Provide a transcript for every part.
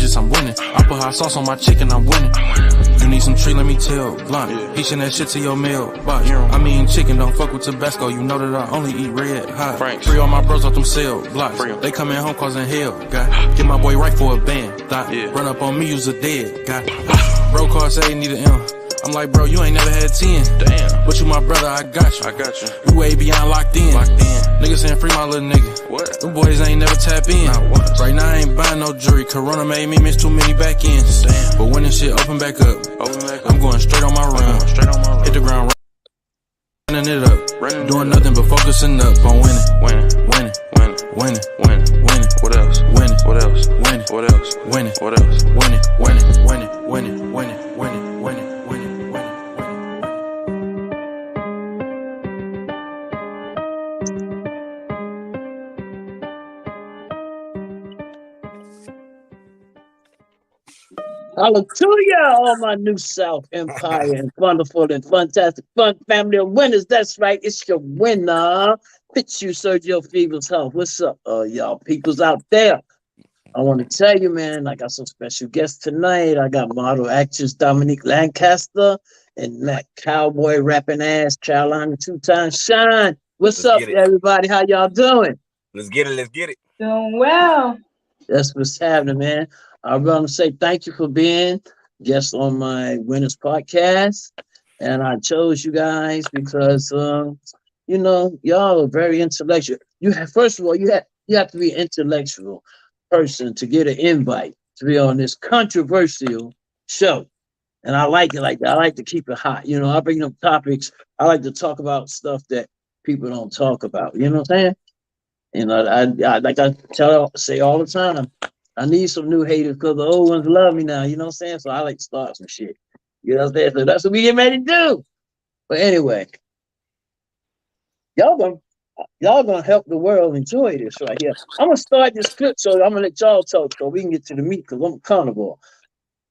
digits, I'm winning. I put hot sauce on my chicken, I'm winning. You need some tree, let me tell. Blunt, he send that shit to your mailbox. I mean chicken, don't fuck with Tabasco. You know that I only eat red hot. Free all my bros off them cell blocks. They coming home causing hell, God. Get my boy right for a band. Run up on me, use a dead guy. Bro car say he need an M. I'm like, bro, you ain't never had 10. Damn. But you my brother, I got you. You way beyond locked in. Niggas saying free my little nigga. What? Them boys ain't never tap in. Right now I ain't buying no jewelry. Corona made me miss too many back ends. Damn. But when this shit open back up, I'm going straight on my run. Hit the ground, running it up. Doing nothing but focusing up on winning. What else? Winning. What else? Winning. What else? Winning. What else? Winning. Hallelujah, all my New South Empire and wonderful and fantastic fun family of winners. That's right, it's your winner. Pitch you, Sergio Feebles Health. What's up, y'all peoples out there? I want to tell you, man, I got some special guests tonight. I got model actress Dominique Lancaster and Matt Cowboy rapping ass Carolina 2-time Shine. What's up, everybody? How y'all doing? Let's get it. Doing well. That's what's happening, man. I want to say thank you for being guests on my Winners podcast. And I chose you guys because, you know, y'all are very intellectual. First of all, you have to be an intellectual person to get an invite to be on this controversial show. And I like it like that. I like to keep it hot. You know, I bring up topics. I like to talk about stuff that people don't talk about. You know what I'm saying? You know, I like I say all the time, I need some new haters because the old ones love me now. You know what I'm saying? So I like to start some shit. You know what I'm saying? So that's what we get ready to do. But anyway, y'all gonna help the world enjoy this right here. I'm gonna start this clip, so I'm gonna let y'all talk so we can get to the meat because I'm accountable.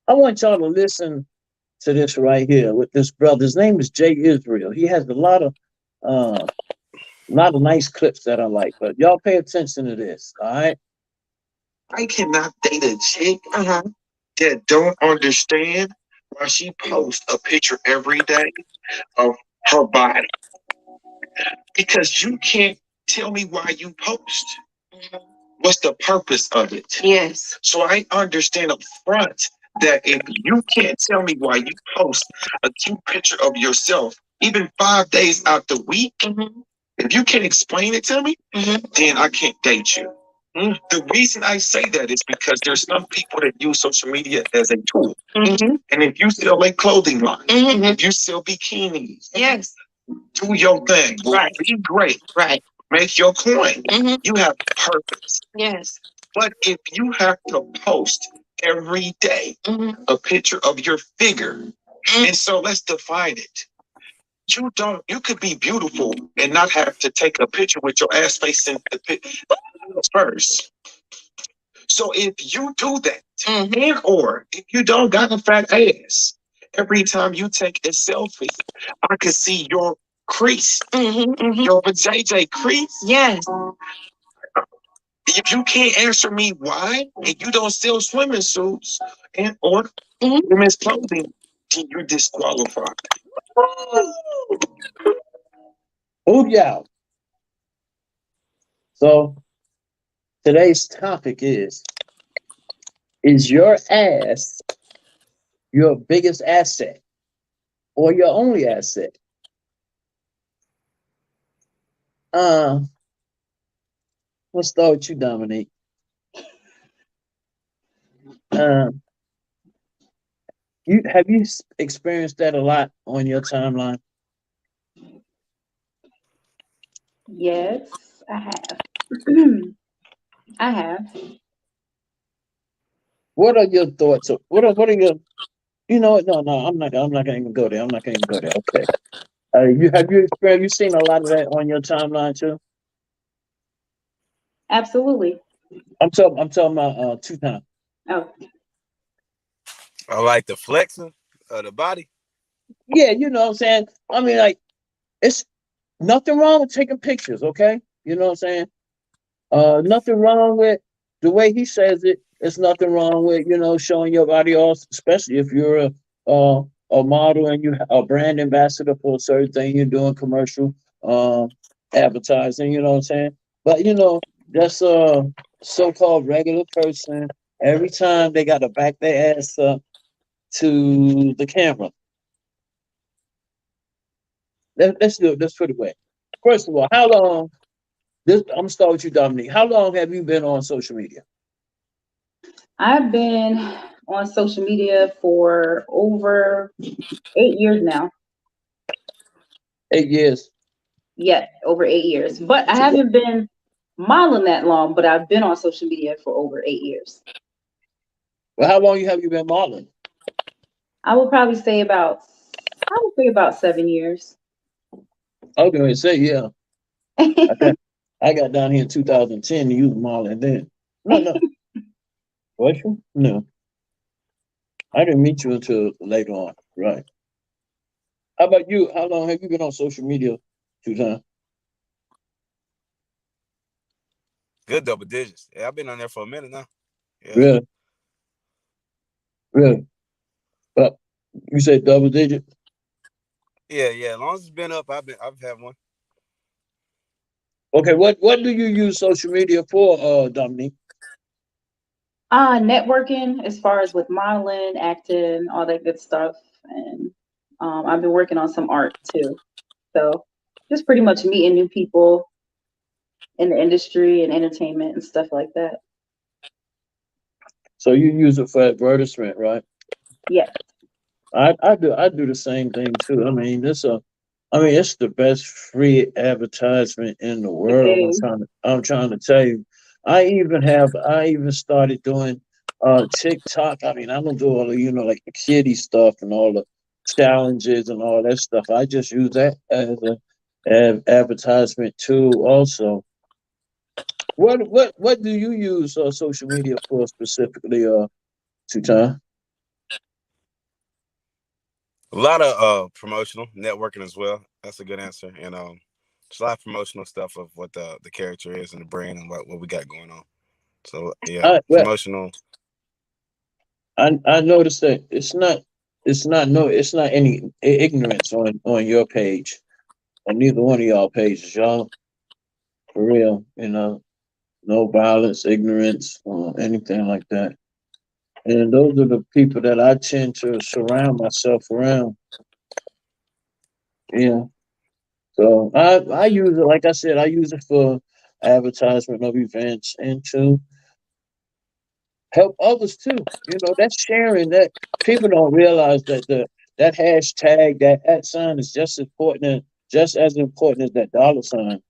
I want y'all to listen to this right here with this brother. His name is Jay Israel. He has a lot of nice clips that I like, but y'all pay attention to this, all right? I cannot date a chick that don't understand why she posts a picture every day of her body. Because you can't tell me why you post. What's the purpose of it? Yes. So I understand up front that if you can't tell me why you post a cute picture of yourself, even 5 days out the week, if you can't explain it to me, then I can't date you. The reason I say that is because there's some people that use social media as a tool. And if you sell a clothing line, if you sell bikinis, Yes. do your thing. Right. Be great. Right. Make your coin. You have purpose. Yes. But if you have to post every day a picture of your figure, and so let's define it. You could be beautiful and not have to take a picture with your ass facing the picture first. So if you do that, and or if you don't got a fat ass, every time you take a selfie, I can see your crease, your vajayjay crease. Yes. If you can't answer me why, and you don't sell swimming suits and or women's clothing, then you're disqualified. Oh yeah. So today's topic is your ass your biggest asset or your only asset? Let's start with you, Dominique. Have you experienced that a lot on your timeline? Yes, I have. I have. What are your thoughts? What are your? You know what? No, I'm not gonna even go there. Okay. Have you seen a lot of that on your timeline too? Absolutely. I'm talking about 2-time. Oh. I like the flexing of the body. Yeah, you know what I'm saying? I mean, like, it's nothing wrong with taking pictures, okay? You know what I'm saying? Nothing wrong with the way he says it. There's nothing wrong with showing your body off, especially if you're a model and you a brand ambassador for a certain thing you're doing commercial advertising. You know what I'm saying? But that's a so-called regular person. Every time they got to back their ass up to the camera. Let's do it. Let's put it away. First of all, how long? I'm gonna start with you, Dominique. How long have you been on social media? I've been on social media for over 8 years now. 8 years. Yeah, over 8 years. But I haven't been modeling that long, but I've been on social media for over 8 years. Well, how long have you been modeling? I would say about 7 years. I was gonna say, yeah. I got down here in 2010 and you was modeling then. No. Was you? No. I didn't meet you until later on. Right. How about you? How long have you been on social media, Suzanne? Good double digits. Yeah, I've been on there for a minute now. Yeah. Really? Really? But you said double digit? Yeah. As long as it's been up, I've had one. Okay, what do you use social media for, Dominique? Networking as far as with modeling, acting, all that good stuff. And I've been working on some art too. So just pretty much meeting new people in the industry and entertainment and stuff like that. So you use it for advertisement, right? Yes. I do the same thing too. I mean, it's the best free advertisement in the It world. is. I'm trying to tell you. I even started doing TikTok. I mean, I don't do all the, like the kiddie stuff and all the challenges and all that stuff. I just use that as a advertisement tool also. What do you use social media for specifically, Tutan? A lot of promotional networking as well. That's a good answer. And just a lot of promotional stuff of what the character is and the brand and what we got going on. So yeah, Well, promotional. I noticed that it's not any ignorance on your page, on neither one of y'all pages, y'all. For real, no violence, ignorance, or anything like that. And those are the people that I tend to surround myself around. Yeah. So I use it, like I said, I use it for advertisement of events and to help others too. That's sharing. That people don't realize that that hashtag, that @ is just as important as that $sign.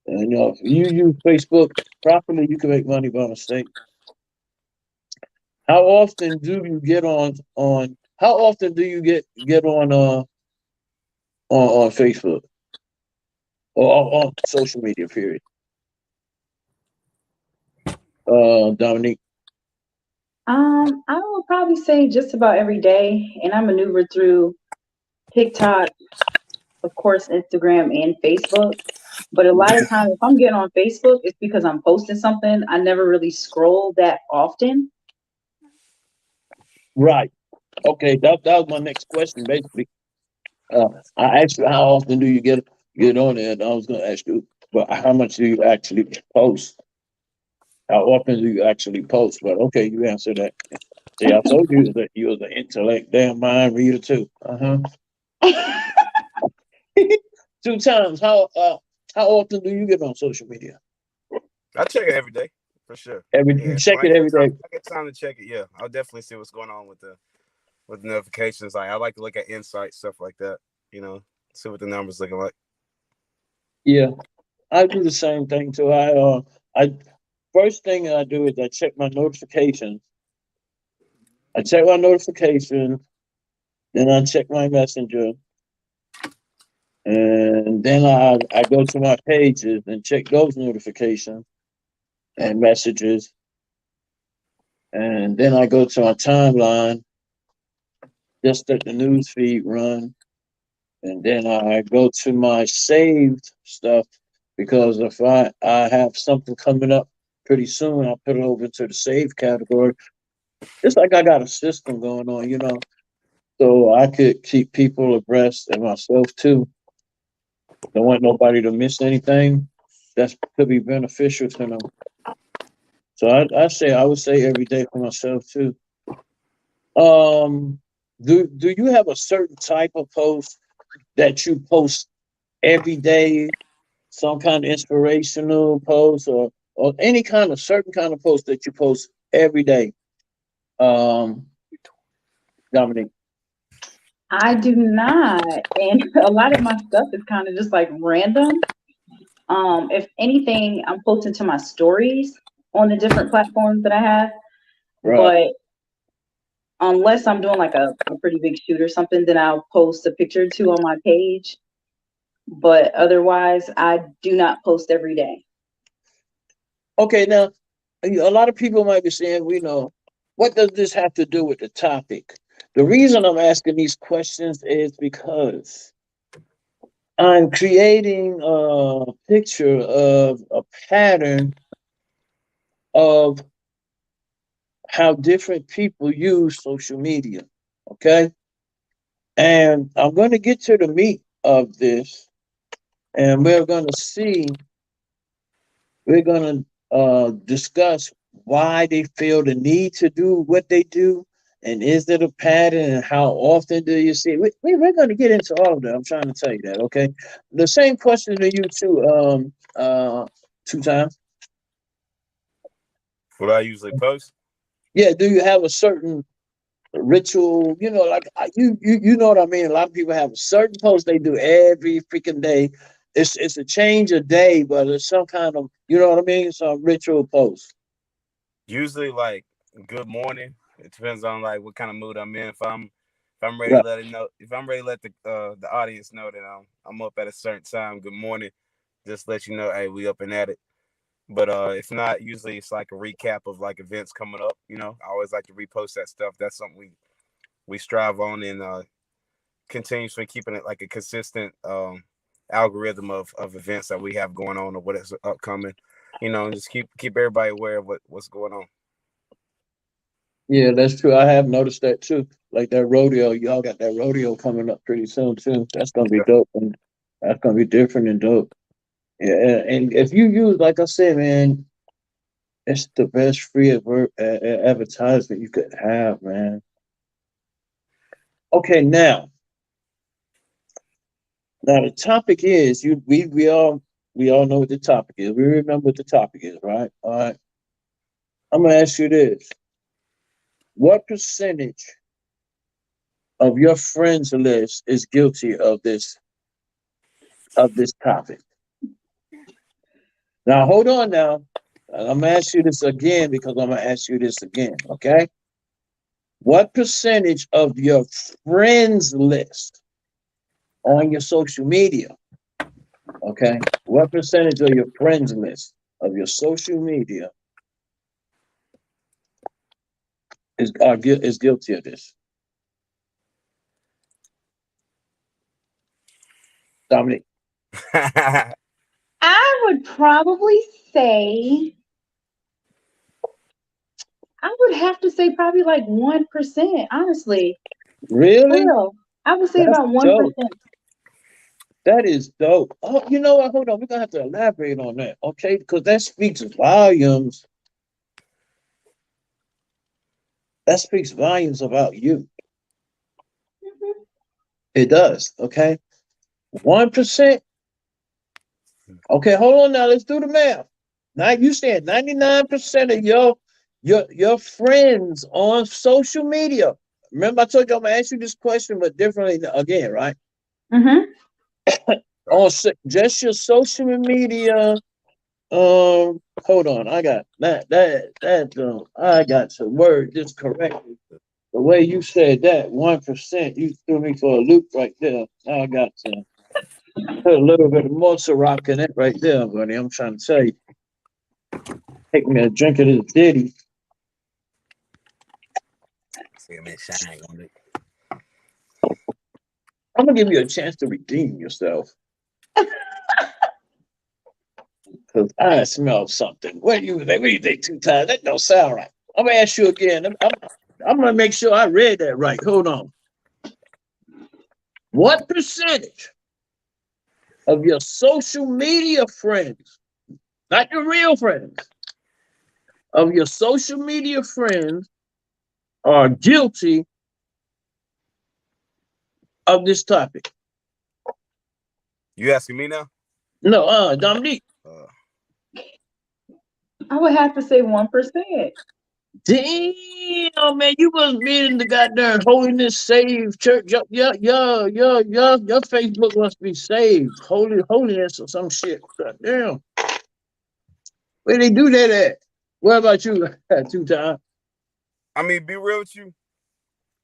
And if you use Facebook properly, you can make money by mistake. How often do you get on? How often do you get on Facebook or on social media? Period. Dominique. I would probably say just about every day, and I maneuver through TikTok, of course, Instagram and Facebook. But a lot of times, if I'm getting on Facebook, it's because I'm posting something. I never really scroll that often. Right. Okay. That was my next question, basically. I asked you how often do you get on there, and I was going to ask you, but how much do you actually post? How often do you actually post? But okay, you answered that. See, I told you that you was an intellect, damn mind reader too. Two times. How often do you get on social media? I check it every day for sure. You check it every day. I get time to check it. Yeah, I'll definitely see what's going on with the notifications. Like I like to look at insights, stuff like that. See what the numbers looking like. Yeah, I do the same thing too. I first thing I do is I check my notifications. Then I check my messenger, and then I go to my pages and check those notifications and messages, and then I go to my timeline, just let the news feed run, and then I go to my saved stuff because if I have something coming up pretty soon I'll put it over to the save category. It's like I got a system going on, you know, so I could keep people abreast and myself too. Don't want nobody to miss anything that could be beneficial to them. So I would say every day for myself too. Do you have a certain type of post that you post every day? Some kind of inspirational post or any kind of certain kind of post that you post every day? Dominique. I do not. And a lot of my stuff is kind of just like random. If anything, I'm posting to my stories on the different platforms that I have. Right. But unless I'm doing like a pretty big shoot or something, then I'll post a picture or two on my page. But otherwise, I do not post every day. Okay, now a lot of people might be saying, we know, what does this have to do with the topic? The reason I'm asking these questions is because I'm creating a picture of a pattern of how different people use social media. Okay. And I'm going to get to the meat of this, and we're going to discuss why they feel the need to do what they do, and is it a pattern, and how often do you see it? We're going to get into all of that. I'm trying to tell you that, okay? The same question to you too, two times. What I usually post? Yeah, do you have a certain ritual? You know, like you know what I mean? A lot of people have a certain post they do every freaking day. It's a change of day, but it's some kind of, you know what I mean? Some ritual post. Usually like good morning. It depends on like what kind of mood I'm in. If I'm ready Right. to let it know, if I'm ready to let the audience know that I'm up at a certain time, good morning. Just let you know, hey, we up and at it. But if not, usually it's like a recap of like events coming up. You know, I always like to repost that stuff. That's something we strive on and continuously keeping it like a consistent algorithm of events that we have going on or what is upcoming. You know, and just keep everybody aware of what's going on. Yeah, that's true. I have noticed that too. Like that rodeo, y'all got that rodeo coming up pretty soon too. That's gonna be Yeah. dope, and that's gonna be different and dope. Yeah, and if you use, like I said, man, it's the best free advertisement you could have, man. Okay, now the topic is we all know what the topic is. We remember what the topic is, right? All right. I'm gonna ask you this: what percentage of your friends list is guilty of this topic? Now, hold on now. I'm gonna ask you this again because I'm gonna ask you this again, okay? What percentage of your friends list on your social media, okay? What percentage of your friends list of your social media is guilty of this? Dominique. I would probably say, I would have to say probably like 1%, honestly. For Really? real. I would say That's about dope. 1%. That is dope. Oh, you know what? Hold on. We're gonna have to elaborate on that, okay? Because that speaks volumes. That speaks volumes about you. Mhm. It does, okay? 1%. Okay, hold on now. Let's do the math. Now you said 99% of your friends on social media. Remember, I told you I'm gonna ask you this question, but differently again, right? Mhm. On just your social media. Hold on. I got that. I got to word this correctly. The way you said that 1%, you threw me for a loop right there. I got to put a little bit of mozzarella rock in it right there, buddy. I'm trying to tell you. Take me a drink of this ditty. See him in shine on it. I'm gonna give you a chance to redeem yourself. Because I smell something. What do you think? What do you think? 2 times? That don't sound right. I'm gonna ask you again. I'm gonna make sure I read that right. Hold on. What percentage of your social media friends, not your real friends, of your social media friends are guilty of this topic? You asking me now? No, Dominique. I would have to say 1%. Damn, man, you must be in the goddamn holiness saved church. Your Facebook must be saved. Holiness or some shit. Goddamn. Where they do that at? What about you, 2 times? I mean, be real with you.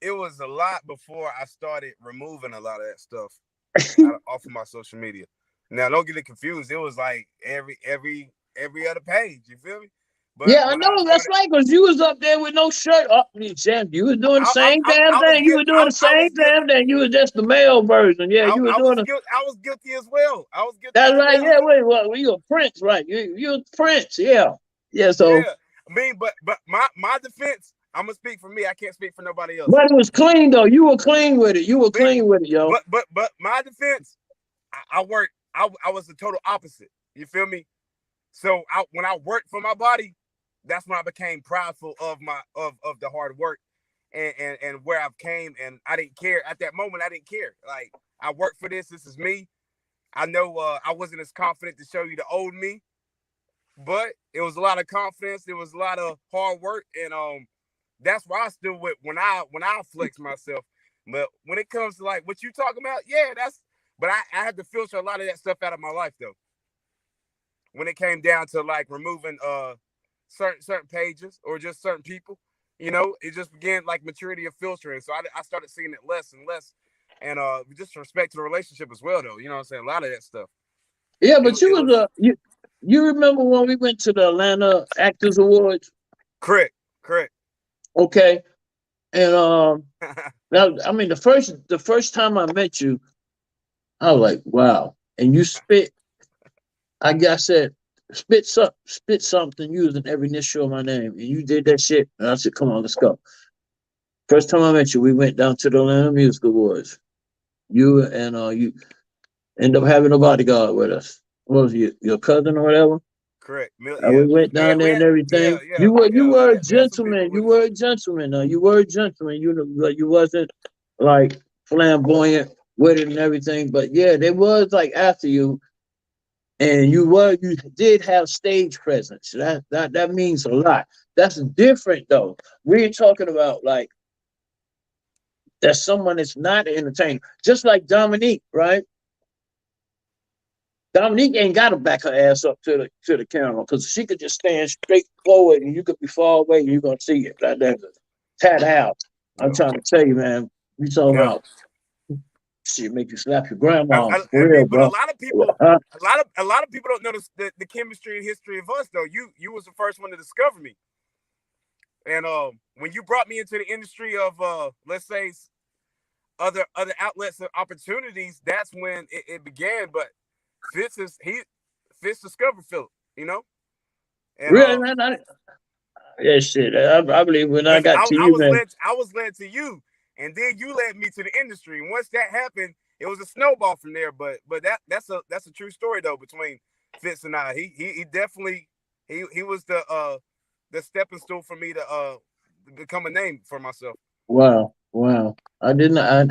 It was a lot before I started removing a lot of that stuff off of my social media. Now, don't get it confused. It was like every other page. You feel me? But Yeah, I know. That's right, because you was up there with no shirt up. You was doing the same damn thing. You were doing the same damn thing. You was just the male version. Yeah, you were doing it. I was guilty as well. I was guilty. That's right. Yeah, wait, well, you a prince, right? You a prince. Yeah. Yeah, so. Yeah. I mean, but my defense, I'm gonna speak for me. I can't speak for nobody else. But it was clean though. You were clean with it. You were clean with it, yo. But my defense, I worked. I was the total opposite. You feel me? So when I worked for my body, that's when I became proudful of of the hard work and where I've came. And I didn't care at that moment. I didn't care. Like, I worked for this. This is me. I know I wasn't as confident to show you the old me, but it was a lot of confidence. It was a lot of hard work, and that's why I still with when I flex myself. But when it comes to like what you talking about, yeah, but I had to filter a lot of that stuff out of my life though. When it came down to like removing certain pages or just certain people, you know, it just began like maturity of filtering. So I started seeing it less and less, and just respect to the relationship as well though. You know what I'm saying? A lot of that stuff. Yeah, but you remember when we went to the Atlanta Actors Awards? Correct. Okay. And now, I mean, the first time I met you, I was like, wow. And you spit, I said, spit something using every initial of my name. And you did that shit. And I said, come on, let's go. First time I met you, we went down to the Atlanta Music Awards. You and you end up having a bodyguard with us. What was your cousin or whatever? Correct. Yeah. We went down there and everything. Yeah, you were a gentleman. You were a gentleman. You were a gentleman. You wasn't like flamboyant with it and everything. But yeah, they was like after you, and you did have stage presence. That means a lot. That's different though. We're talking about like that's someone that's not an entertainer, just like Dominique, right? Dominique ain't got to back her ass up to the camera because she could just stand straight forward and you could be far away and you're gonna see it. Like that, tat out. I'm trying to tell you, man. We talking about shit make you slap your grandma for real, bro. But a lot of people, a lot of people don't know the chemistry and history of us though. You was the first one to discover me, and when you brought me into the industry of let's say other outlets and opportunities, that's when it began. But Fitz discovered Philip, you know. And, really, man? Yeah, shit. I believe when I got to you, man. I was led to you, and then you led me to the industry. And once that happened, it was a snowball from there. But that's a true story though between Fitz and I. He definitely he was the stepping stool for me to become a name for myself. Wow. I did not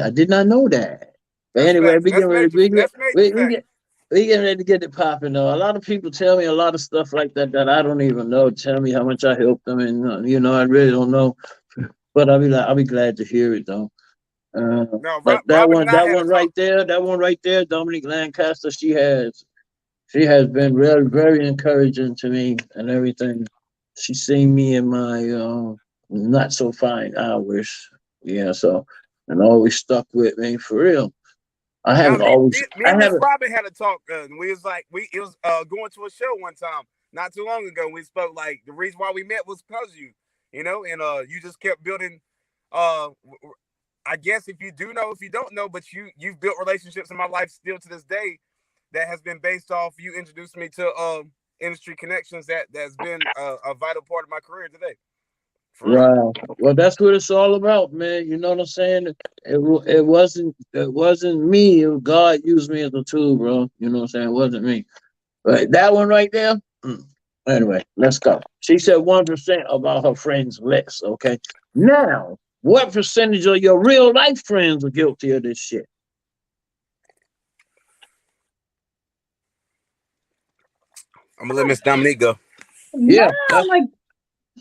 know that. But anyway, we getting ready to get it popping though. A lot of people tell me a lot of stuff like that I don't even know. Tell me how much I helped them, and you know, I really don't know. But I'll be glad to hear it though. But that one right there, Dominique Lancaster, she has been very, very encouraging to me and everything. She's seen me in my not so fine hours. Yeah, so and always stuck with me for real. I haven't always. Me and Miss Robin had a talk. We was going to a show one time not too long ago. We spoke like the reason why we met was because you know, and you just kept building. I guess if you do know, if you don't know, but you've built relationships in my life still to this day that has been based off you introduced me to industry connections that's been a vital part of my career today. Wow. Well, that's what it's all about, man. You know what I'm saying? It wasn't me. God used me as a tool, bro. You know what I'm saying? It wasn't me. But that one right there. Anyway, let's go. She said 1% about her friends' list. Okay. Now, what percentage of your real life friends are guilty of this shit? I'm gonna let Miss Dominique go. Yeah. No, like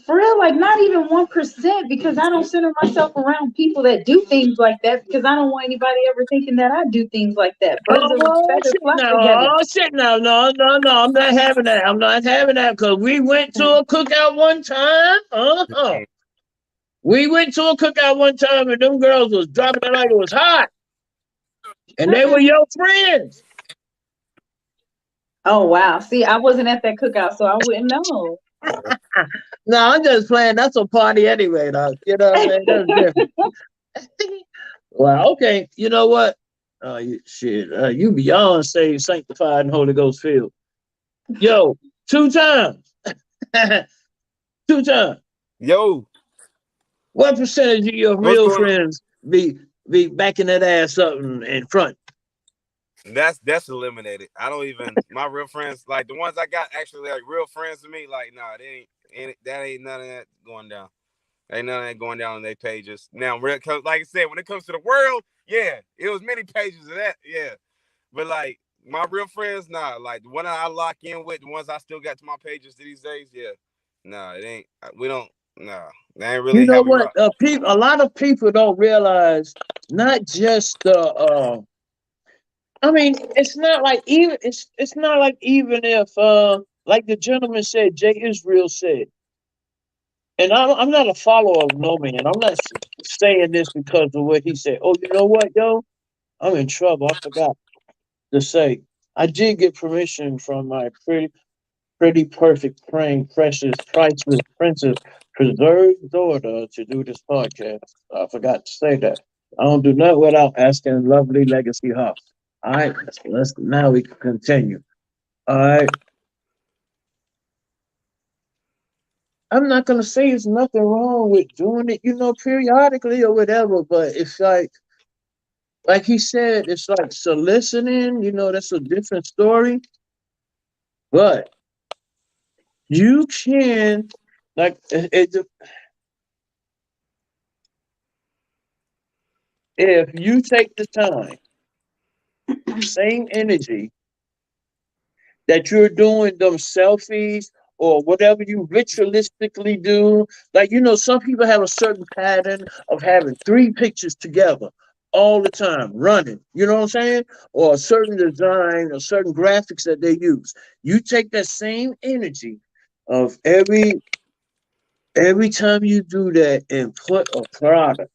for real, like not even 1%, because I don't center myself around people that do things like that, because I don't want anybody ever thinking that I do things like that. Birds of a feather flock together. Oh shit! No! I'm not having that. I'm not having that because we went to a cookout one time. We went to a cookout one time and them girls was dropping it like it was hot, and they were your friends. Oh wow! See, I wasn't at that cookout, so I wouldn't know. No, I'm just playing. That's a party anyway, though. You know what I'm saying? That's different. Well, okay. You know what? You beyond saved, sanctified, and Holy Ghost filled. Yo, 2 times. 2 times. Yo, What percentage of your real friends be backing that ass up in front? That's eliminated. I don't even my real friends, like the ones I got actually like real friends to me, like nah, they ain't that ain't none of that going down. Ain't none of that going down on their pages. Now, like I said, when it comes to the world, yeah, it was many pages of that, yeah. But like my real friends, nah, like the one I lock in with, the ones I still got to my pages these days, yeah. Nah, it ain't. We don't. Nah, they ain't really. You know How we what? rock. A lot of people don't realize not just the. I mean, it's not like even if like the gentleman said, Jay Israel said, and I'm not a follower of no man. I'm not saying this because of what he said. Oh, you know what, yo? I'm in trouble. I forgot to say. I did get permission from my pretty perfect, praying, precious, priceless, princess, preserved daughter to do this podcast. I forgot to say that. I don't do nothing without asking lovely Legacy Huff. All right, let's now we can continue. All right. I'm not gonna say there's nothing wrong with doing it, periodically or whatever, but it's like he said, it's like soliciting, that's a different story. But you can like if you take the time, same energy that you're doing them selfies or whatever you ritualistically do. Like, some people have a certain pattern of having 3 pictures together all the time running, you know what I'm saying? Or a certain design or certain graphics that they use. You take that same energy of every time you do that and put a product,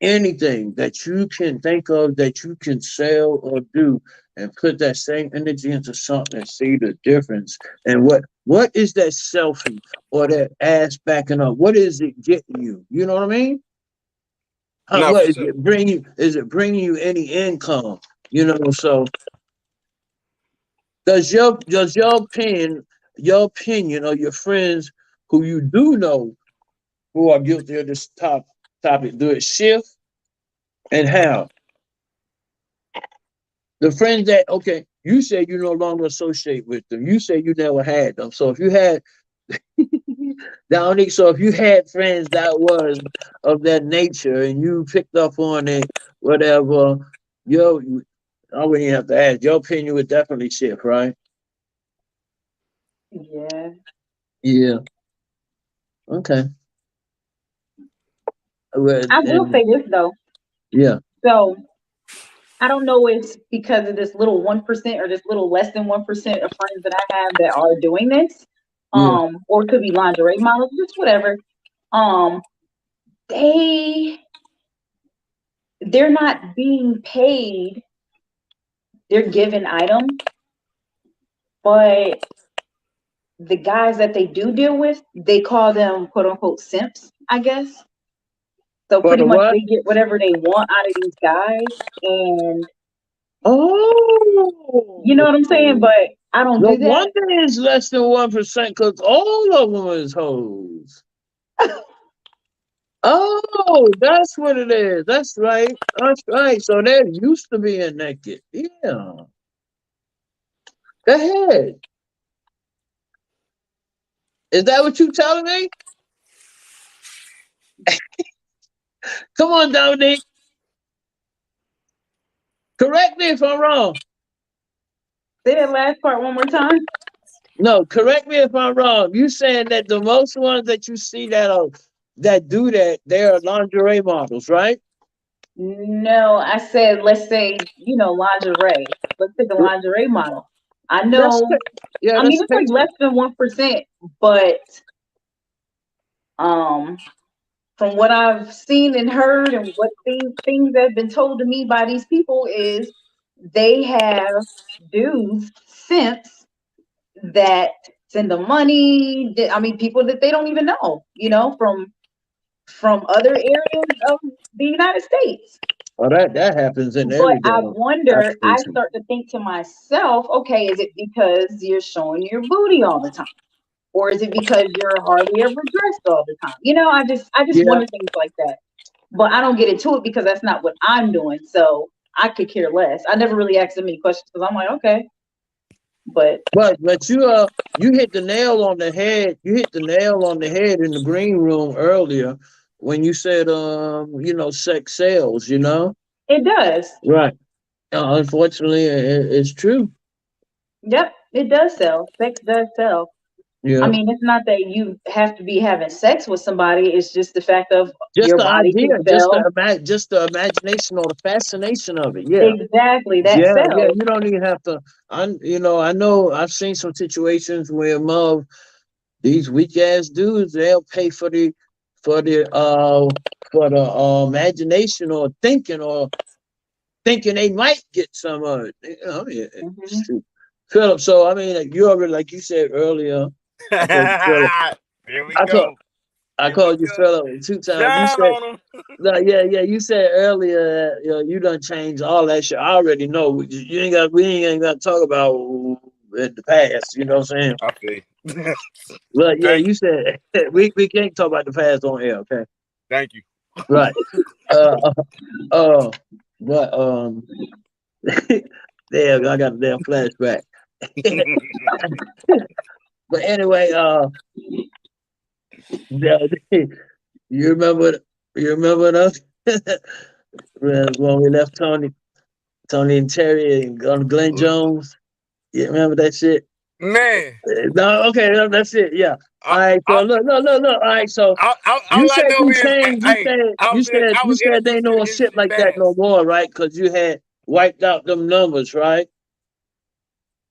anything that you can think of that you can sell or do, and put that same energy into something and see the difference. And what is that selfie or that ass backing up? What is it getting you? You know what I mean? No, What for is sure. it bringing you? Is it bringing you any income? So does your opinion or your friends who you do know who are guilty of this topic, do it shift, and how? The friends that, okay, you say you no longer associate with them. You say you never had them. So if you had Dominique, so if you had friends that was of that nature and you picked up on it, whatever, yo, I wouldn't even have to ask. Your opinion would definitely shift, right? Yeah. Yeah. Okay. Well, I will say this though. yeah. So I don't know if it's because of this little 1% or this little less than 1% of friends that I have that are doing this. Yeah. Or it could be lingerie models, just whatever. Um, they're not being paid. They're given items, but the guys that they do deal with, they call them quote unquote simps, I guess. So For pretty the much what? they get whatever they want out of these guys, and Oh. you know what I'm saying? But I don't No do that. wonder it's less than 1% because all of them is hoes. Oh, that's what it is. That's right. That's right. So they're used to being naked. Yeah. Go ahead. Is that what you telling me? Come on, Dominique. Correct me if I'm wrong. Say that last part one more time. No, correct me if I'm wrong. You saying that the most ones that you see that do that, they're lingerie models, right? No, I said, let's say, lingerie. Let's take a lingerie model. I That's know, yeah, I mean, that's it's like tasty. less than 1%, but um, from what I've seen and heard and what things that have been told to me by these people is they have dudes since that send them money. I mean, people that they don't even know, from other areas of the United States. Oh, that happens in But every I damn wonder, I application. start to think to myself, okay, is it because you're showing your booty all the time? Or is it because you're hardly ever dressed all the time? I just Yeah. wonder things like that. But I don't get into it because that's not what I'm doing. So I could care less. I never really asked them any questions because I'm like, okay. But But you hit the nail on the head. You hit the nail on the head in the green room earlier when you said sex sells, it does. Right. Unfortunately it's true. Yep, it does sell. Sex does sell. I Yeah. mean, it's not that you have to be having sex with somebody. It's just the fact of Just your the body idea, can sell. just the imagination or the fascination of it. Yeah. Exactly, that Yeah, yeah. sells. You don't even have to. I know. I've seen some situations where these weak ass dudes, they'll pay for the uh for the imagination or thinking they might get some of it. I mean, Hmm. shoot. Philip. So I mean, you already, like you said earlier. I called you Philip. Here we I called go. I Here we called you go. Philip 2 times. You Shine said. on them. No, yeah, yeah. You said earlier that you done changed all that shit. I already know. We ain't got to talk about in the past. You know what I'm saying? Okay. But yeah, Thank you said we can't talk about the past on air. Okay, thank you. right. Uh, uh, uh but damn, I got a damn flashback. But anyway, you remember you remember us when we left Tony and Terry and Glenn Jones. You remember that shit? Man, No, okay, that's it. Yeah. I, All right. So I, look. All right. So you all I said know you is, changed. hey, I You was said they introduced to the know shit industry like that no fast. more, right? Because you had wiped out them numbers, right?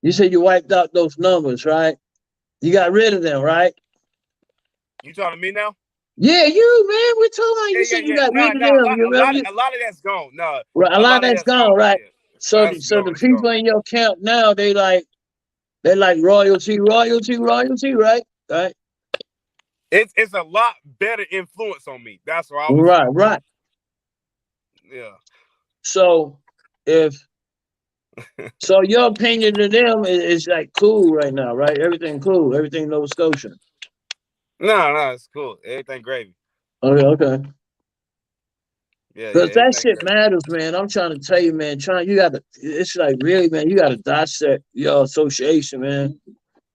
You said you wiped out those numbers, right? You got rid of them, right? You talking to me now? Yeah, you man. We're talking about. Yeah, You yeah, said you yeah. got No, rid of no, them. You remember? a lot of that's gone. No, Right, a a lot lot of of that's that's gone, gone. right? Yeah, So, that's so gone. the It's gone. people in your camp now, they like royalty, right? Right, It's a lot better influence on me. That's what I would say. right. Yeah. So, if so, your opinion to them is like cool right now, right? Everything cool, everything Nova Scotia. No, it's cool. Everything gravy. Okay, okay. Yeah, yeah, Because that everything shit gravy. matters, man. I'm trying to tell you, man. It's like really, man. You gotta dissect your association, man.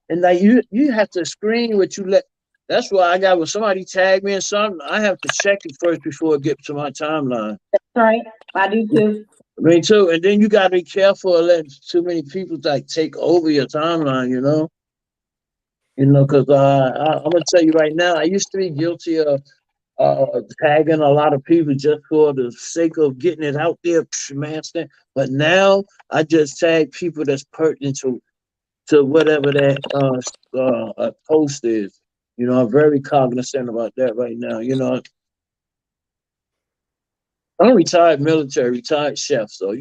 And like you have to screen what you let. That's why I got when somebody tag me in something, I have to check it first before it gets to my timeline. Right. I do too. Me too. And then you gotta be careful of letting too many people like take over your timeline. Because I'm gonna tell you right now, I used to be guilty of tagging a lot of people just for the sake of getting it out there, man. But now I just tag people that's pertinent to whatever that post is. I'm very cognizant about that right now. I'm retired military, retired chef, so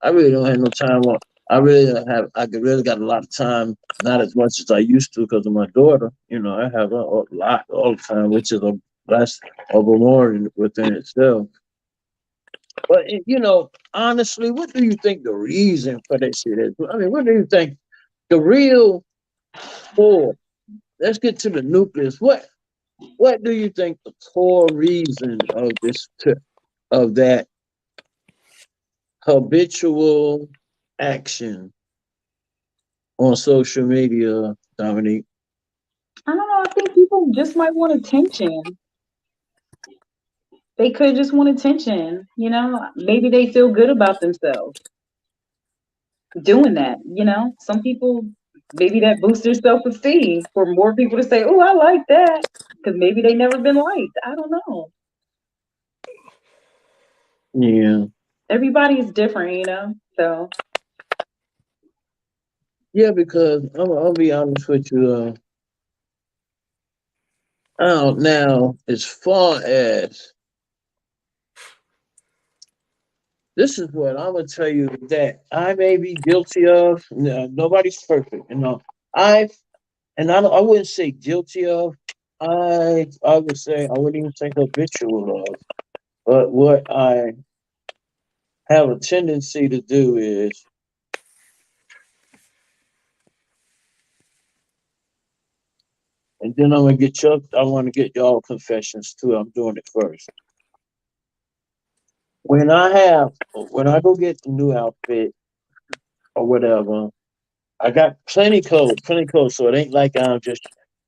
I really don't have no time on. I really don't have. I really got a lot of time, not as much as I used to because of my daughter. I have a lot all the time, which is a bless of a more within itself. But honestly, what do you think the reason for that shit is? I mean, what do you think? the real core. Let's get to the nucleus. What do you think the core reason of of that habitual action on social media, Dominique? I don't know. I think people just might want attention. They could just want attention. Maybe they feel good about themselves doing that. Some people, maybe that boosts their self-esteem for more people to say, "Oh, I like that," because maybe they never been liked. I don't know. Yeah. Everybody is different, so. Yeah, because I'll be honest with you. Now, as far as this is what I'm gonna tell you that I may be guilty of. No, nobody's perfect, I wouldn't say guilty of. I would say I wouldn't even say habitual of. But what I have a tendency to do is, and then I want to get y'all confessions too. I'm doing it first. When I go get the new outfit or whatever, I got plenty clothes. So it ain't like I'm just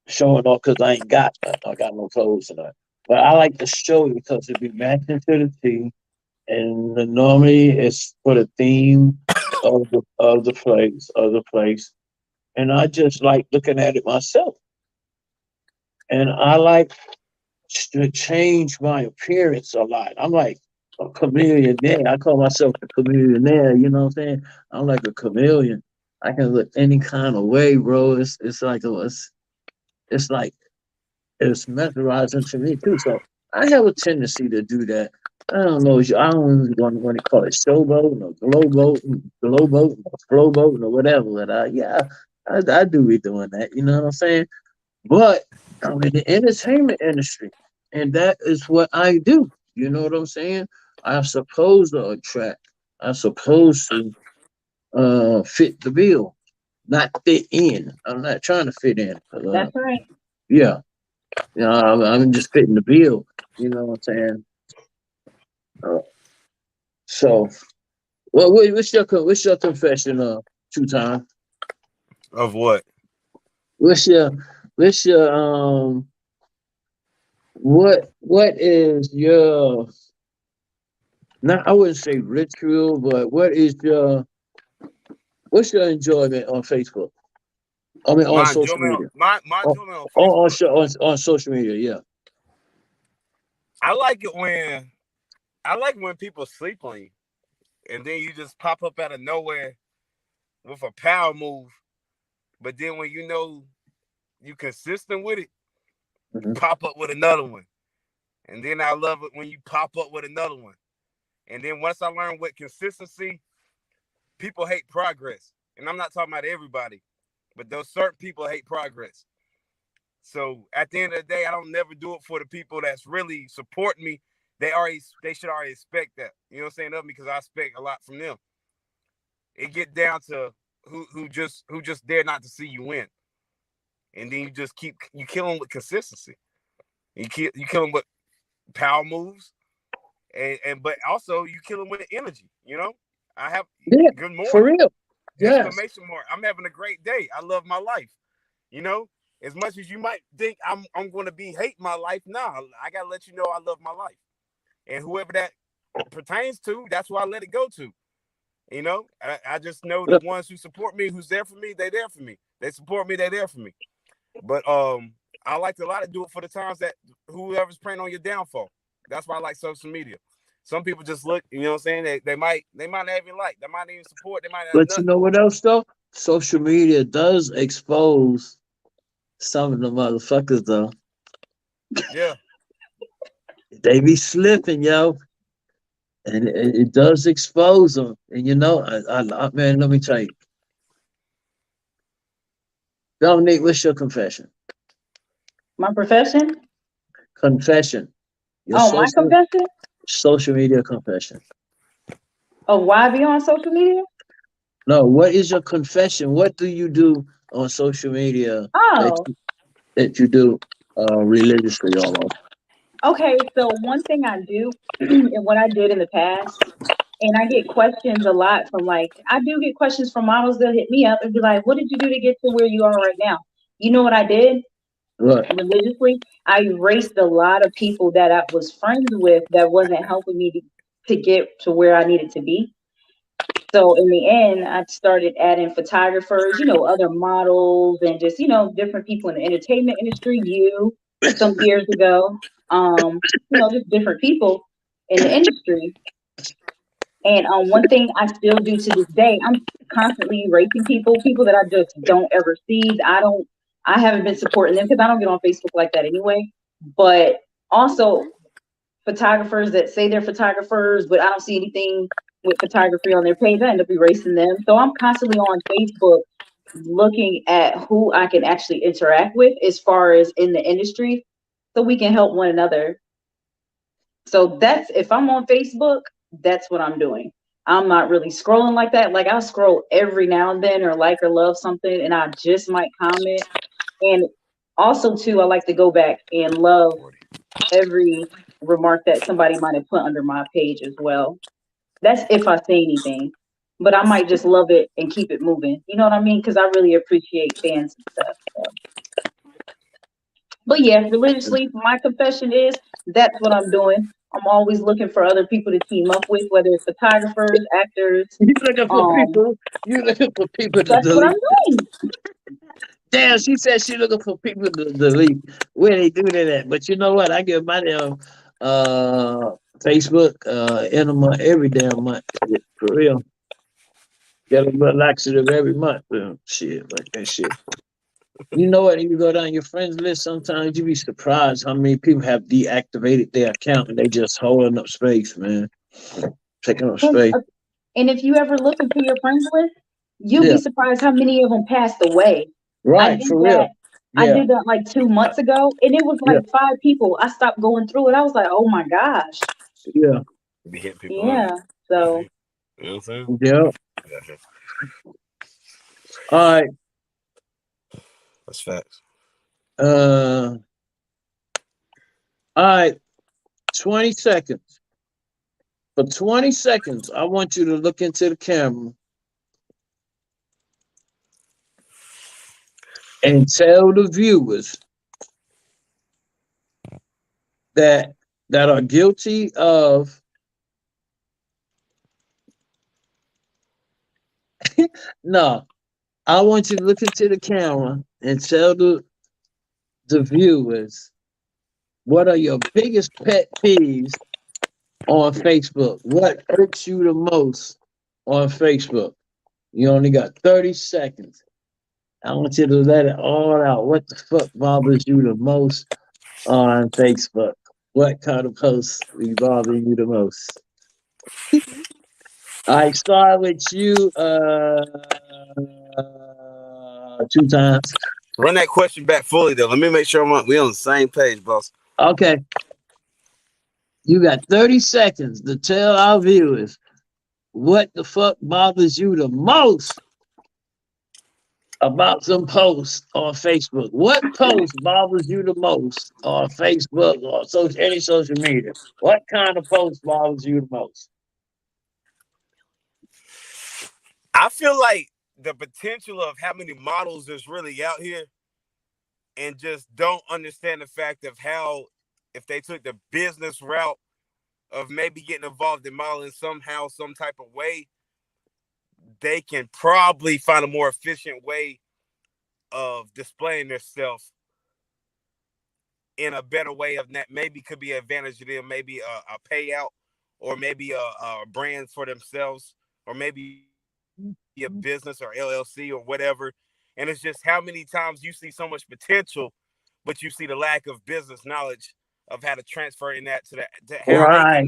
showing off because I ain't got none. I got no clothes and that. But I like to show you because it be matching to the T, and normally it's for the theme of the place, and I just like looking at it myself, and I like to change my appearance a lot. I'm like a chameleon there. I call myself a chameleon there. You know what I'm saying? I'm like a chameleon. I can look any kind of way, bro. It's like it's mesmerizing to me too. So I have a tendency to do that. I don't know. I don't want to call it showboat or glowboat or flowboat or whatever. But I do be doing that. You know what I'm saying? But I'm in the entertainment industry, and that is what I do. You know what I'm saying? I'm supposed to attract. I'm supposed to fit the bill, not fit in. I'm not trying to fit in. That's right. Yeah, I'm just fitting the bill. You know what I'm saying? Uh, so, what's your confession? Two time. Of what? What's your what's your what is your, not, I wouldn't say ritual, but what's your enjoyment on Facebook? I mean, on My social enjoyment, media. my On enjoyment on Facebook. on social media, yeah. I like it when people sleep on you, and then you just pop up out of nowhere with a power move. But then when you know you consistent with it, Mm-hmm. pop up with another one. And then I love it when you pop up with another one. And then once I learn what consistency, people hate progress. And I'm not talking about everybody, but those certain people hate progress. So at the end of the day, I don't never do it for the people that's really supporting me. They should already expect that. You know what I'm saying? Of me, because I expect a lot from them. It get down to who just dare not to see you win. And then you kill them with consistency. You kill them with power moves, and but also you kill them with energy. I have Yeah, good for morning, real. Yes. exclamation mark. I'm having a great day. I love my life. As much as you might think I'm going to be hating my life, nah, I gotta let you know I love my life, and whoever that pertains to, that's who I let it go to. I just know the ones who support me, who's there for me, they there for me. They support me, they there for me. But I like to do it for the times that whoever's praying on your downfall. That's why I like social media. Some people just look, you know what I'm saying? They might not even like, they might even support, they might not But you nothing. know what else though? Social media does expose some of the motherfuckers though. Yeah. They be slipping, yo. And it does expose them. And man, let me tell you. Dominique, what's your confession? My profession? Confession. Your Oh, my confession? social media confession. Of why I be on social media? No, what is your confession? What do you do on social media that Oh, that you do religiously almost? okay. So one thing I do and what I did in the past, and I get questions a lot from like I do get questions from models that hit me up and be like, "What did you do to get to where you are right now?" You know what I did What? religiously? I erased a lot of people that I was friends with that wasn't helping me to get to where I needed to be. So in the end, I started adding photographers, other models, and just different people in the entertainment industry. You some years ago, just different people in the industry. And one thing I still do to this day, I'm constantly erasing people that I just don't ever see. I haven't been supporting them because I don't get on Facebook like that anyway. But also photographers that say they're photographers, but I don't see anything with photography on their page. I end up erasing them. So I'm constantly on Facebook looking at who I can actually interact with as far as in the industry so we can help one another. So that's if I'm on Facebook, that's what I'm doing. I'm not really scrolling like that. Like I'll scroll every now and then or like or love something and I just might comment. And also too, I like to go back and love every remark that somebody might have put under my page as well. That's if I say anything. But I might just love it and keep it moving. You know what I mean? Because I really appreciate fans and stuff. So. But yeah, religiously, my confession is that's what I'm doing. I'm always looking for other people to team up with, whether it's photographers, actors. You looking for people? You looking for people to That's what I'm delete? doing. Damn, she said she looking for people to delete. Where they do that at? But you know what? I give my damn Facebook in a month every damn month. For real. Get a little laxative every month. Shit, like that shit. You know what? If you go down your friends list, sometimes you be surprised how many people have deactivated their account and they just holding up space, man. Taking up And, space. and if you ever look into your friends list, you'll Yeah. be surprised how many of them passed away. I Right, did for that. real. I Yeah. did that like 2 months ago, and it was Yeah. like 5 people. I stopped going through it. I was like, oh my gosh. Yeah. Be hitting people up. Yeah. So You know what I'm saying? Yeah. Yeah, All right. that's facts. All right. 20 seconds. For 20 seconds, I want you to look into the camera and tell the viewers that are guilty of no. I want you to look into the camera and tell the viewers what are your biggest pet peeves on Facebook? What hurts you the most on Facebook? You only got 30 seconds. I want you to let it all out. What the fuck bothers you the most on Facebook? What kind of posts be bothering you the most? I start with you 2 times. Run that question back fully though. Let me make sure we on the same page, boss. Okay. You got 30 seconds to tell our viewers what the fuck bothers you the most about some posts on Facebook. What post bothers you the most on Facebook or any social media? What kind of post bothers you the most? I feel like the potential of how many models is really out here and just don't understand the fact of how if they took the business route of maybe getting involved in modeling somehow, some type of way, they can probably find a more efficient way of displaying themselves in a better way of that maybe could be an advantage to them, maybe a payout or maybe a brand for themselves or maybe a business or LLC or whatever. And it's just how many times you see so much potential, but you see the lack of business knowledge of how to transfer in that to how they Right,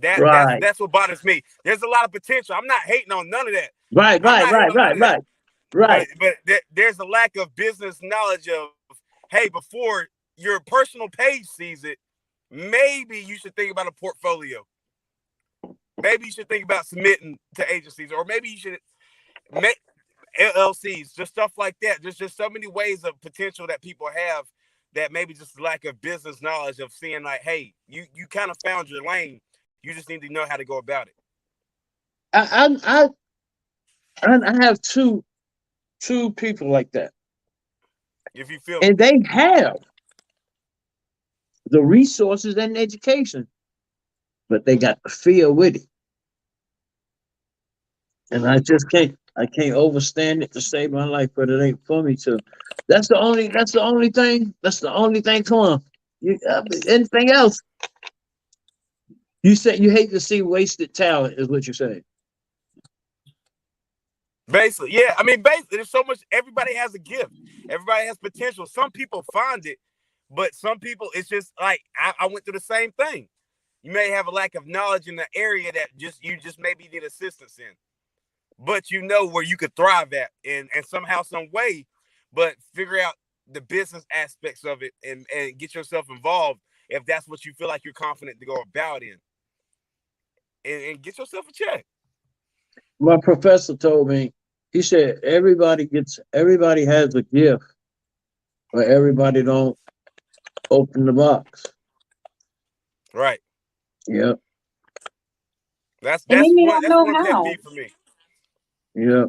can. right, That's what bothers me. There's a lot of potential. I'm not hating on none of that. right, I'm right, not hating right, on none right, of that. right, right. But there's a lack of business knowledge of, hey, before your personal page sees it, maybe you should think about a portfolio. Maybe you should think about submitting to agencies, or maybe you should LLCs, just stuff like that. There's just so many ways of potential that people have that maybe just lack of business knowledge of seeing like, hey, you kind of found your lane. You just need to know how to go about it. I have two people like that. If you feel and they have the resources and education, but they got the fear with it. And I can't overstand it to save my life, but it ain't for me to. That's the only thing. Come on. Anything else? You said you hate to see wasted talent, is what you're saying. Basically, yeah. I mean, basically, there's so much. Everybody has a gift. Everybody has potential. Some people find it, but some people, it's just like I went through the same thing. You may have a lack of knowledge in the area that you just maybe need assistance in, but you know where you could thrive at, and somehow, some way, but figure out the business aspects of it and get yourself involved if that's what you feel like you're confident to go about in, and get yourself a check. My professor told me, he said everybody has a gift, but everybody don't open the box. Right. Yep. That's one pet peeve for me. Yeah.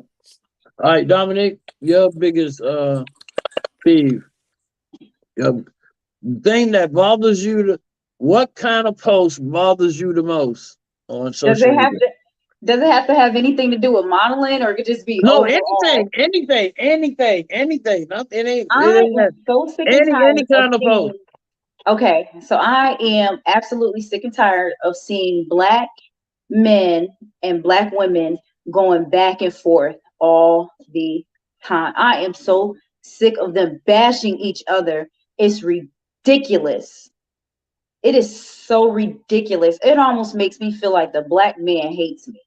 All right, Dominique, your biggest peeve. Your thing that bothers you, what kind of post bothers you the most on social media? Does it have to have anything to do with modeling, or it could just be no overall? anything. Nothing. I am so sick and tired any kind of post. Okay, so I am absolutely sick and tired of seeing Black men and Black women going back and forth all the time. I am so sick of them bashing each other. It's ridiculous. It is so ridiculous. It almost makes me feel like the Black man hates me.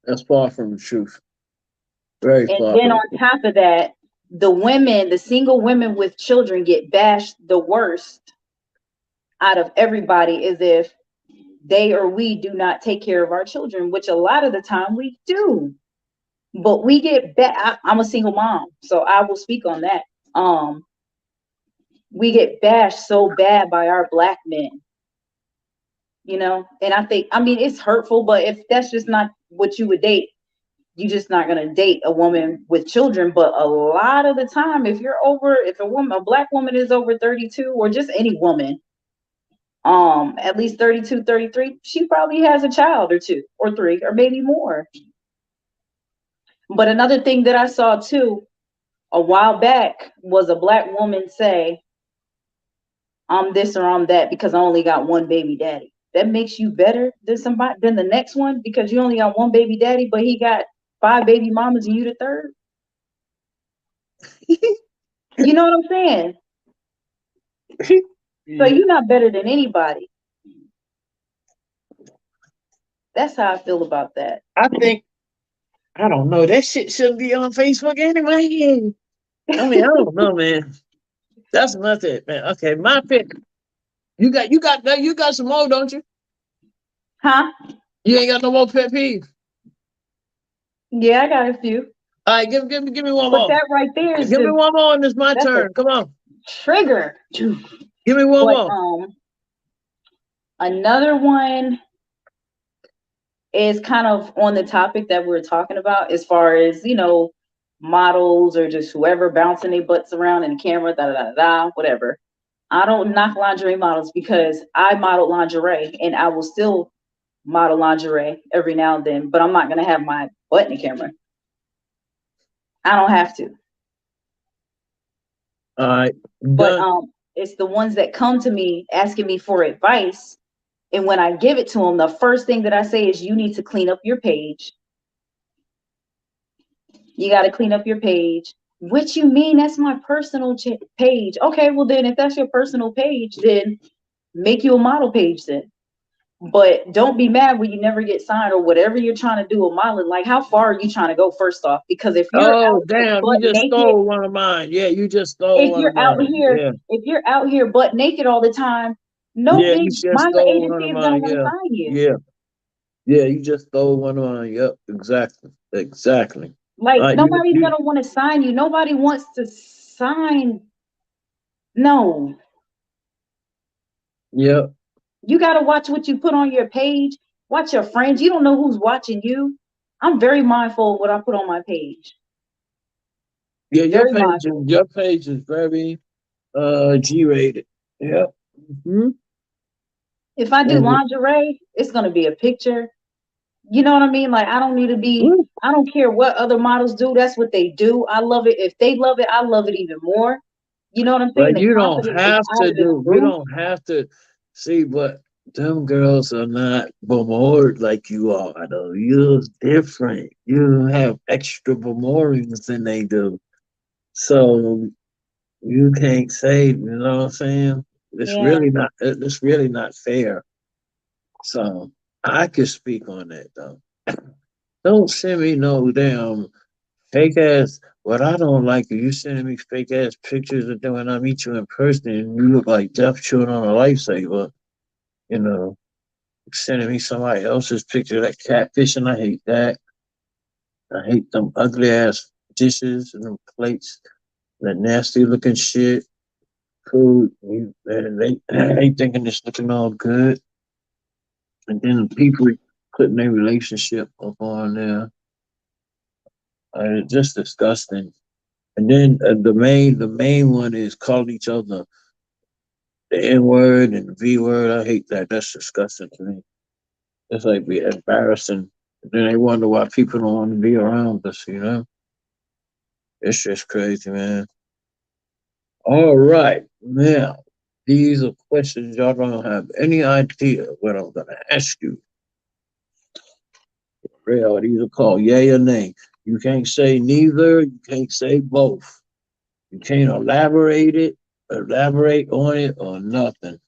That's far from the truth. Very far. And then on top of that, the single women with children get bashed the worst out of everybody, as if they or we do not take care of our children, which a lot of the time we do. But we get I'm a single mom, so I will speak on that. We get bashed so bad by our Black men, and I mean, it's hurtful, but if that's just not what you would date, you're just not going to date a woman with children. But a lot of the time, if a Black woman is over 32, or just any woman, at least 32, 33, she probably has a child or two or three, or maybe more. But another thing that I saw too, a while back, was a Black woman say, I'm this or I'm that because I only got one baby daddy. That makes you better than the next one because you only got one baby daddy, but he got 5 baby mamas and you the third. You know what I'm saying? So you're not better than anybody. That's how I feel about that. I don't know. That shit shouldn't be on Facebook anyway. I mean, I don't know, man. That's nothing, man. Okay, my pick. You got some more, don't you? Huh? You ain't got no more pet peeves? Yeah, I got a few. All right, give me one more. But that right there is give me one more, and it's my turn. Come on. Trigger. Give me one more. Another one is kind of on the topic that we're talking about, as far as, models or just whoever bouncing their butts around in the camera, whatever. I don't knock lingerie models because I model lingerie, and I will still model lingerie every now and then, but I'm not going to have my butt in the camera. I don't have to. All right. But it's the ones that come to me asking me for advice. And when I give it to them, the first thing that I say is, you need to clean up your page. You got to clean up your page. What you mean? That's my personal page. Okay, well then, if that's your personal page, then make you a model page then. But don't be mad when you never get signed or whatever you're trying to do with modeling. Like, how far are you trying to go first off? Because if you're you just stole one of mine. Yeah, you just stole one of mine. If you're out here butt naked all the time, no big model agency is gonna want to sign you. Yeah. Yeah, you just throw one on. Yep, exactly. Exactly. Like You, nobody's you, gonna want to sign you. Nobody wants to sign. No, yep. you gotta watch what you put on your page. Watch your friends. You don't know who's watching you. I'm very mindful of what I put on my page. Yeah, Very mindful. your page is very G rated. Yep. Hmm. If I do And lingerie, it's gonna be a picture. You know what I mean? Like I don't need to be. I don't care what other models do. That's what they do. I love it. If they love it, I love it even more. You know what I'm saying? but The you don't confidence is have out to of this do. You roof. don't have to see, but them girls are not bemored like you are. Though you're different. You have extra memorials than they do. So you can't say. You know what I'm saying? It's Yeah, really not. It's really not fair. So I could speak on that though. Don't send me no damn fake ass. What I don't like is you sending me fake ass pictures of them when I meet you in person and you look like death chewing on a lifesaver. You know, sending me somebody else's picture of that catfishing. I hate that. I hate them ugly ass dishes and them plates, that nasty looking shit. Food. They thinking it's looking all good. And then people putting their relationship up on there. It's just disgusting. And then the main one is calling each other the N word and the V word. I hate that. That's disgusting to me. It's like be embarrassing. And then they wonder why people don't want to be around us. You know, it's just crazy, man. All right, now these are questions y'all don't have any idea what I'm gonna ask you. Real, these are called yay or nay. You can't say neither. You can't say both. You can't elaborate on it, or nothing.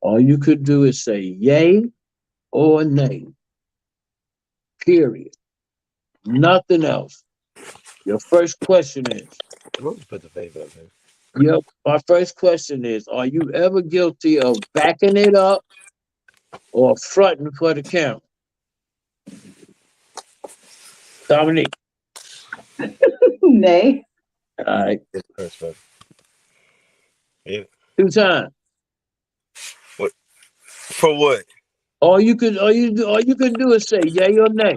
All you could do is say yay or nay. Period. Nothing else. Your first question is, We'll just put the paper up there. yep. My first question is, are you ever guilty of backing it up or fronting for the camera? Dominique. nay. All right. It's first, but yeah. 2 times. What for? What All you could do is say yay or nay.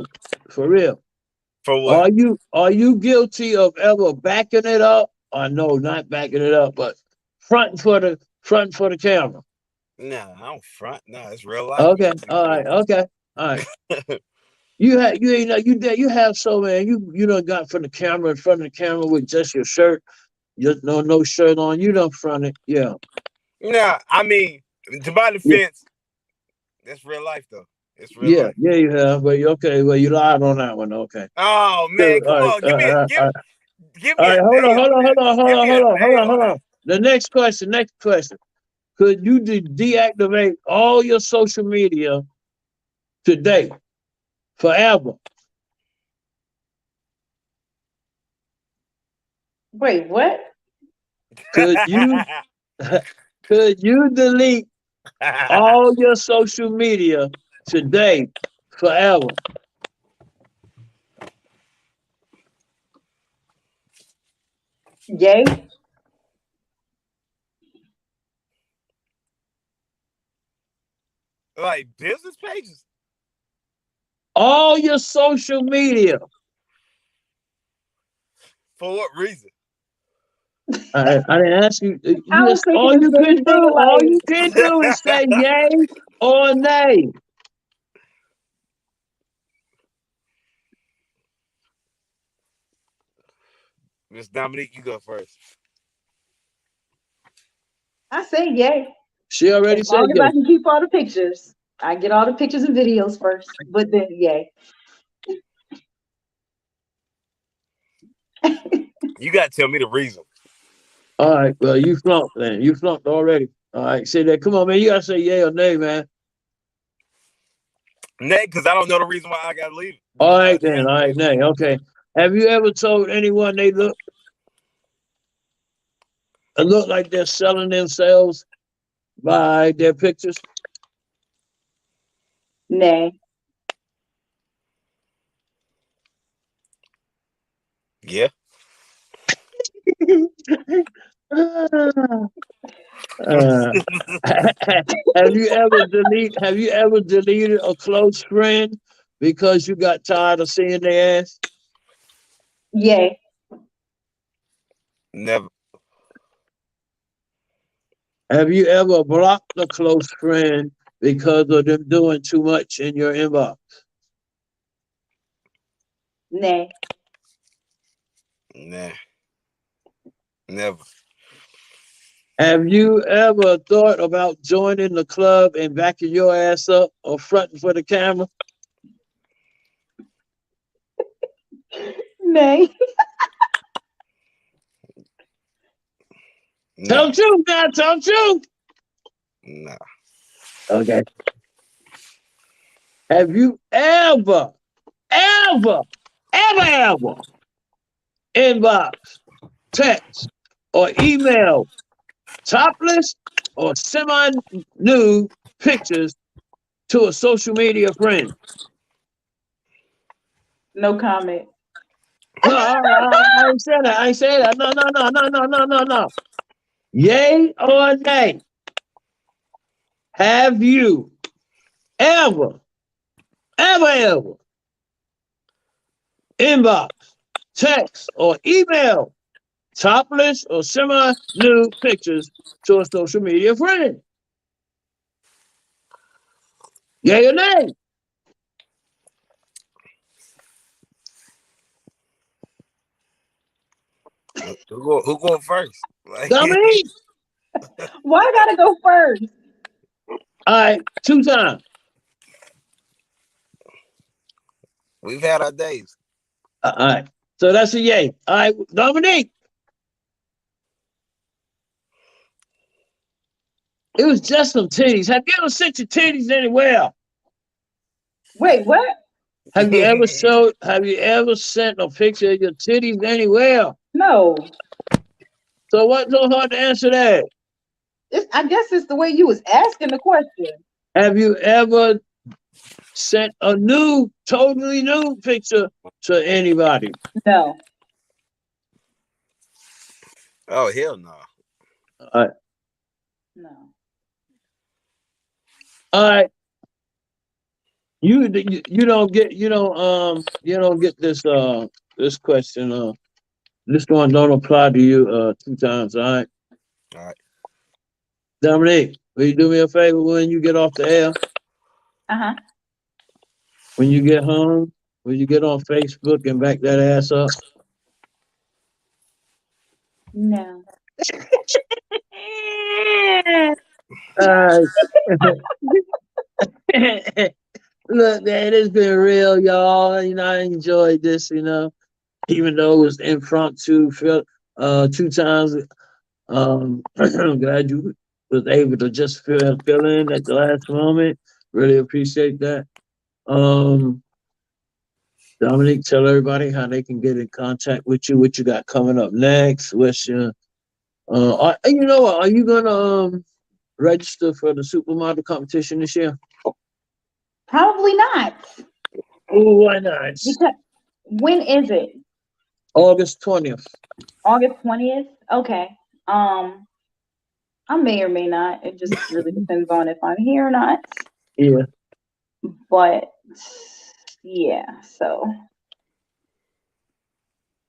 For real. for what? Are you guilty of ever backing it up? Or no, not backing it up, but fronting for the camera. Nah, I don't front. Nah, it's real life. We Okay, gotta be all right, real. okay, all right. You ain't know you have so man you done got from the camera in front of the camera with just your shirt, no shirt on. You done fronted, yeah, Nah, I mean, to my yeah, defense, that's real life though. It's real yeah, life. yeah. You have, but you okay? Well, you lied on that one. Okay, Oh so, man, come on, give all me right. a nay on that. Give me a nay on Hold that. on. The next question. Could you deactivate all your social media today, forever? Wait, what? Could you could you delete all your social media today, forever? Yay. Like business pages? All your social media. For what reason? I didn't ask you. I You was just thinking all the you same can do. thing. All Like, you can do is say yay or nay. Miss Dominique, you go first. I say yay. She already As said long as I yay. can keep all the pictures. I get all the pictures and videos first, but then yay. You gotta tell me the reason. All right. Well, you flunked then. You flunked already. All right. Say that. Come on, man. You gotta say yay or nay, man. Nay, because I don't know the reason why I gotta leave. All right Just then. All right, leave. nay. Okay. Have you ever told anyone they look like they're selling themselves by their pictures? Nay. Yeah. Have you ever deleted a close friend because you got tired of seeing their ass? Yeah. Never. Have you ever blocked a close friend because of them doing too much in your inbox? Nah. Nah. Never. Have you ever thought about joining the club and backing your ass up or fronting for the camera? Nah. Tell Nah. the truth now, tell the truth. Nah. Okay. Have you ever inbox, text, or email topless or semi-nude pictures to a social media friend? No comment. No, I ain't said that. I ain't said that. No. Yay or nay? Have you ever inbox, text, or email topless or semi-nude pictures to a social media friend? Yay or nay? Who going first? Like, Dominique. Why I gotta go first? All right, 2 times. we've had our days. All right, so that's a yay. All right, Dominique. It was just some titties. Have you ever sent your titties anywhere? Wait, what? Have you ever sent a picture of your titties anywhere? No. So what's so hard to answer that? I guess it's the way you was asking the question. Have you ever sent a totally new picture to anybody? No. Oh, hell no. All right. No. All right. You don't get this question. This one don't apply to you 2 times. All right. All right. Dominique, will you do me a favor when you get off the air? Uh-huh. When you get home, will you get on Facebook and back that ass up? No. Look, man, it's been real, y'all. I enjoyed this, even though it was impromptu, 2 times. I'm glad you was able to just fill in at the last moment. Really appreciate that. Dominique, tell everybody how they can get in contact with you, what you got coming up next. What's your, what? Are you gonna register for the supermodel competition this year? Probably not. Oh, why not? Because when is it? August 20th. August 20th? Okay. I may or may not. It just really depends on if I'm here or not. Yeah. But yeah, so.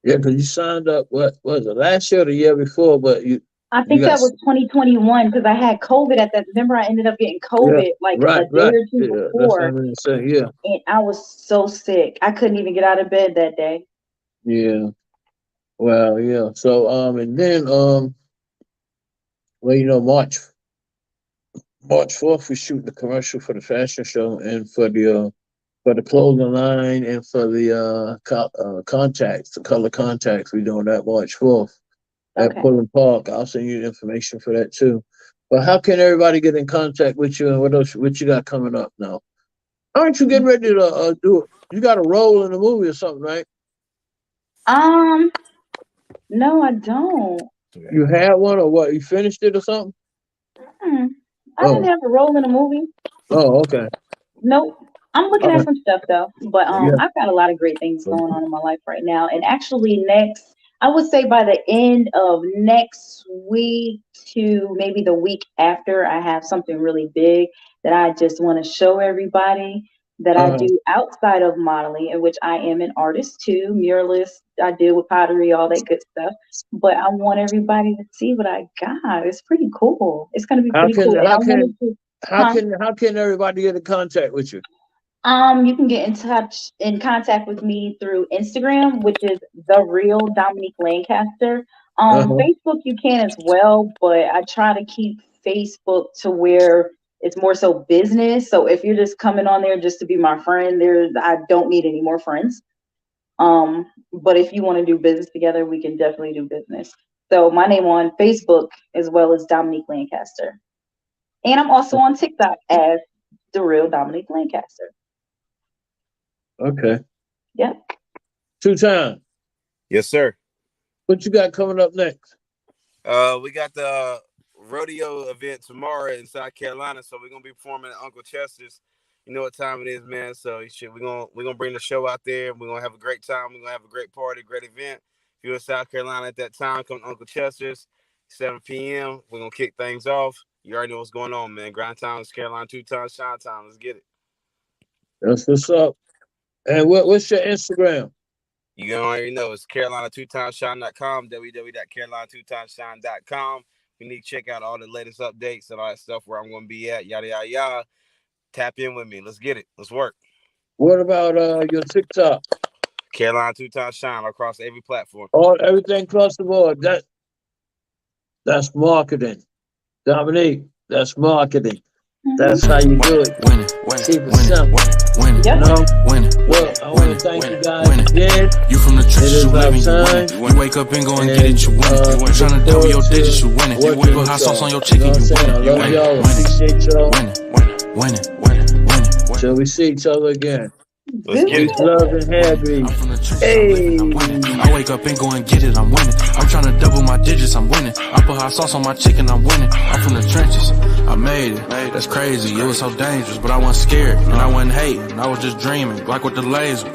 Yeah, because you signed up, what was it, last year or the year before, but I think that was 2021 because I had COVID at that. Remember, I ended up getting COVID like a day or two Yeah, that's what before. I'm gonna say. Yeah. And I was so sick. I couldn't even get out of bed that day. Yeah. Well, yeah. So and then March 4th we shoot the commercial for the fashion show and for the clothing line and for the contacts, the color contacts. We doing that March 4th at Pullen Park. I'll send you the information for that too. But how can everybody get in contact with you and what you got coming up now? Aren't you getting ready to do it? You got a role in a movie or something, right? No, I don't. You had one or what? You finished it or something? I didn't have a role in a movie. Oh, okay. Nope. I'm looking at some stuff though, but Yeah. I've got a lot of great things going on in my life right now. And actually, I would say by the end of next week to maybe the week after, I have something really big that I just want to show everybody that I do outside of modeling, in which I am an artist too, muralist. I deal with pottery, all that good stuff. But I want everybody to see what I got. It's pretty cool. It's going to be pretty cool. And I wanted to. How can everybody get in contact with you? You can get in contact with me through Instagram, which is The Real Dominique Lancaster. Facebook you can as well, but I try to keep Facebook to where it's more so business. So if you're just coming on there just to be my friend, I don't need any more friends. But if you want to do business together, we can definitely do business. So my name on Facebook as well as Dominique Lancaster. And I'm also on TikTok as The Real Dominique Lancaster. Okay. Yep. 2 Times. Yes, sir. What you got coming up next? We got the rodeo event tomorrow in South Carolina, so we're gonna be performing at Uncle Chester's. You know what time it is, man. So we're gonna bring the show out there. We're gonna have a great time. We're gonna have a great party, great event. If you're in South Carolina at that time, come to Uncle Chester's, 7 p.m. We're gonna kick things off. You already know what's going on, man. Grind time, Carolina 2 Times, shine time. Let's get it. That's what's up. And what's your Instagram? You already know it's Carolina2timeshine.com, www.carolina2timeshine.com. You need to check out all the latest updates and all that stuff where I'm going to be at, yada, yada, yada. Tap in with me. Let's get it. Let's work. What about your TikTok? Carolina 2 Times Shine across every platform. Everything across the board. That's marketing. Dominique, that's marketing. That's how you do it. Keep it simple. Winning. You know? Well, I want to thank you guys again. You from the trenches, you living, you time. winning. You wake up and go and get it, you winning. You trying to double your digits, you winning. You put hot sauce on your chicken, you winning. You love y'all. Appreciate y'all. Winning. Till we see each other again. Let's get it. Love and happy. I'm from the trenches, Hey. I'm winning. I wake up and go and get it, I'm winning. I'm trying to double my digits, I'm winning. I put hot sauce on my chicken, I'm winning. I'm from the trenches, I made it. That's crazy, it was so dangerous, but I wasn't scared. And I wasn't hating, I was just dreaming. Like with the laser.